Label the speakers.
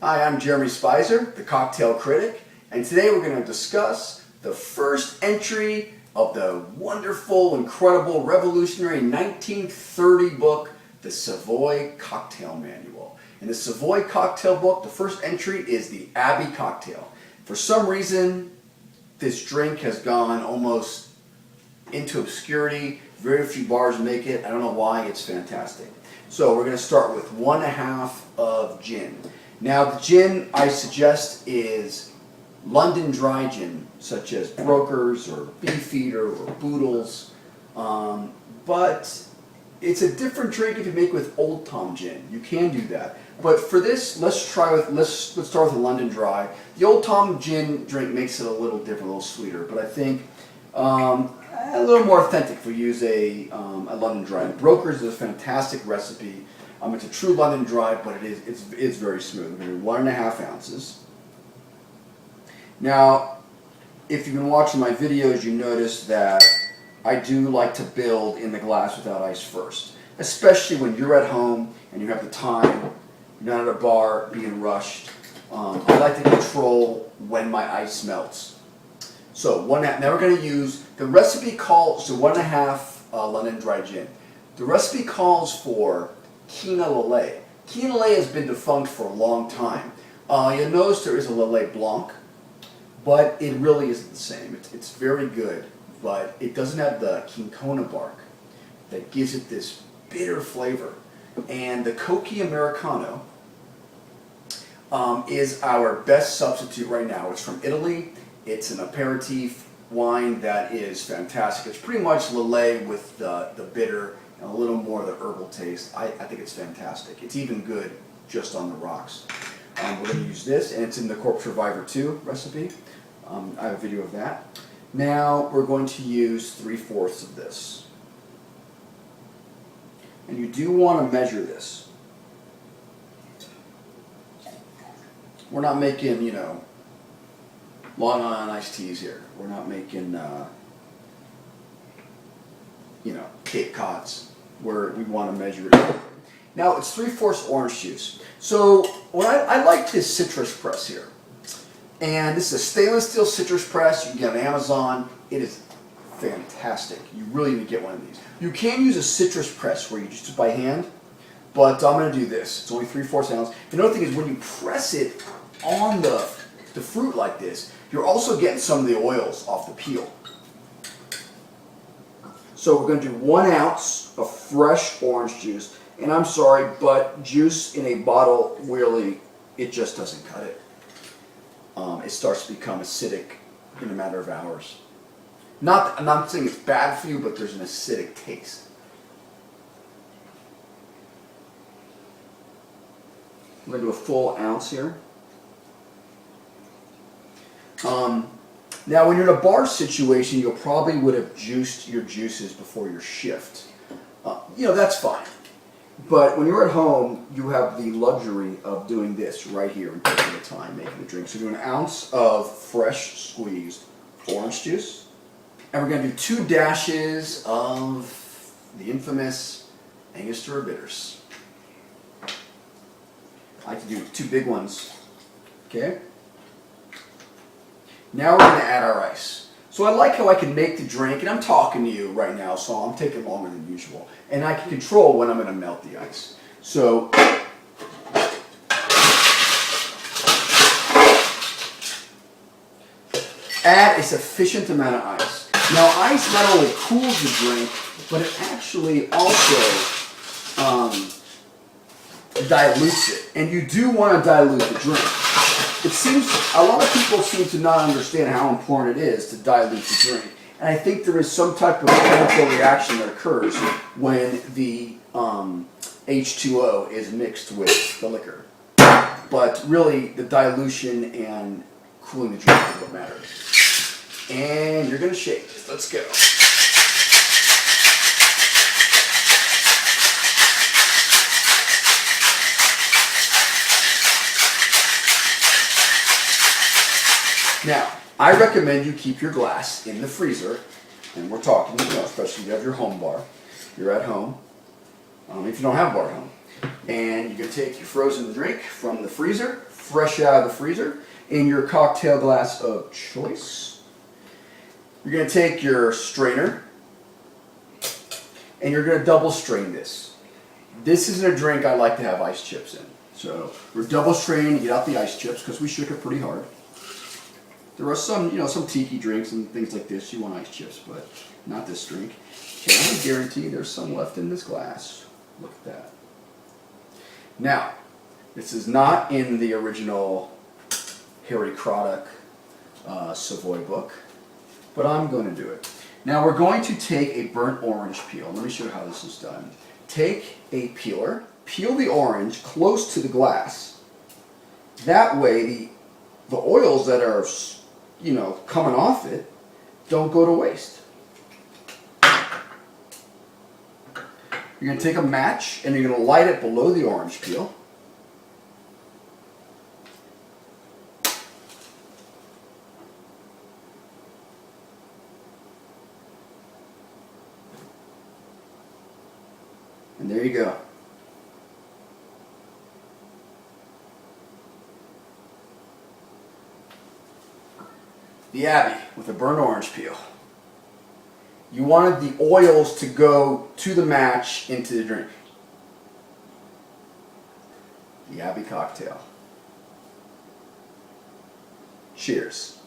Speaker 1: Hi, I'm Jeremy Spicer, the Cocktail Critic, and today we're going to discuss the first entry of the wonderful, incredible, revolutionary 1930 book, the Savoy Cocktail Manual. In the Savoy Cocktail book, the first entry is the Abbey cocktail. For some reason, this drink has gone almost into obscurity. Very few bars make it. I don't know why. It's fantastic. So we're going to start with 1/2 of gin. Now the gin I suggest is London dry gin, such as Brokers or Beefeater or Boodles, but it's a different drink if you make with Old Tom gin. You can do that, but for this, let's start with a London dry. The Old Tom gin drink makes it a little different, a little sweeter, but I think a little more authentic if we use a London dry. Brokers is a fantastic recipe. It's a true London dry, but it's very smooth. We're going to do 1½ ounces. Now, if you've been watching my videos, you notice that I do like to build in the glass without ice first, especially when you're at home and you have the time, you're not at a bar being rushed. I like to control when my ice melts. So now we're going to use, the recipe calls, so 1½ London dry gin. The recipe calls for Quina Lillet. Quina Lillet has been defunct for a long time. You'll notice there is a Lillet Blanc, but it really isn't the same. It's very good, but it doesn't have the cinchona bark that gives it this bitter flavor. And the Cochi Americano is our best substitute right now. It's from Italy. It's an aperitif wine that is fantastic. It's pretty much Lillet with the bitter and a little more of the herbal taste. I think it's fantastic. It's even good just on the rocks. We're going to use this, and it's in the Corpse Reviver 2 recipe. I have a video of that. Now we're going to use 3/4 of this. And you do want to measure this. We're not making, Long Island iced teas here. We're not making, Cape Cods, where we want to measure it. Now it's 3/4 orange juice. So I like this citrus press here. And this is a stainless steel citrus press. You can get on Amazon. It is fantastic. You really need to get one of these. You can use a citrus press where you just do it by hand, but I'm going to do this. It's only 3/4 ounce. Another thing is when you press it on the fruit like this, you're also getting some of the oils off the peel. So we're going to do 1 ounce of fresh orange juice. And I'm sorry, but juice in a bottle, really, it just doesn't cut it. It starts to become acidic in a matter of hours. I'm not saying it's bad for you, but there's an acidic taste. I'm going to do a full ounce here. Now, when you're in a bar situation, you probably would have juiced your juices before your shift. That's fine. But when you're at home, you have the luxury of doing this right here and taking the time making the drink. So do 1 ounce of fresh squeezed orange juice. And we're going to do 2 dashes of the infamous Angostura bitters. I like to do 2 big ones. Okay? Now we're going to add our ice. So I like how I can make the drink, and I'm talking to you right now, so I'm taking longer than usual. And I can control when I'm going to melt the ice. So add a sufficient amount of ice. Now ice not only cools the drink, but it actually also dilutes it. And you do want to dilute the drink. It seems a lot of people seem to not understand how important it is to dilute the drink. And I think there is some type of chemical reaction that occurs when the H2O is mixed with the liquor. But really, the dilution and cooling the drink is what matters. And you're going to shake. Let's go. Now, I recommend you keep your glass in the freezer, and we're talking, especially if you have your home bar, you're at home, if you don't have a bar at home, and you're going to take your frozen drink from the freezer, fresh out of the freezer in your cocktail glass of choice. You're going to take your strainer and you're going to double strain this. This isn't a drink I like to have ice chips in. So we're double straining to get out the ice chips because we shook it pretty hard. There are some, some tiki drinks and things like this. You want ice chips, but not this drink. Okay, I guarantee there's some left in this glass. Look at that. Now, this is not in the original Harry Craddock Savoy book, but I'm going to do it. Now we're going to take a burnt orange peel. Let me show you how this is done. Take a peeler, peel the orange close to the glass. That way the oils that are, coming off it don't go to waste. You're going to take a match and you're going to light it below the orange peel. And there you go. The Abbey with a burnt orange peel. You wanted the oils to go to the match into the drink. The Abbey cocktail. Cheers.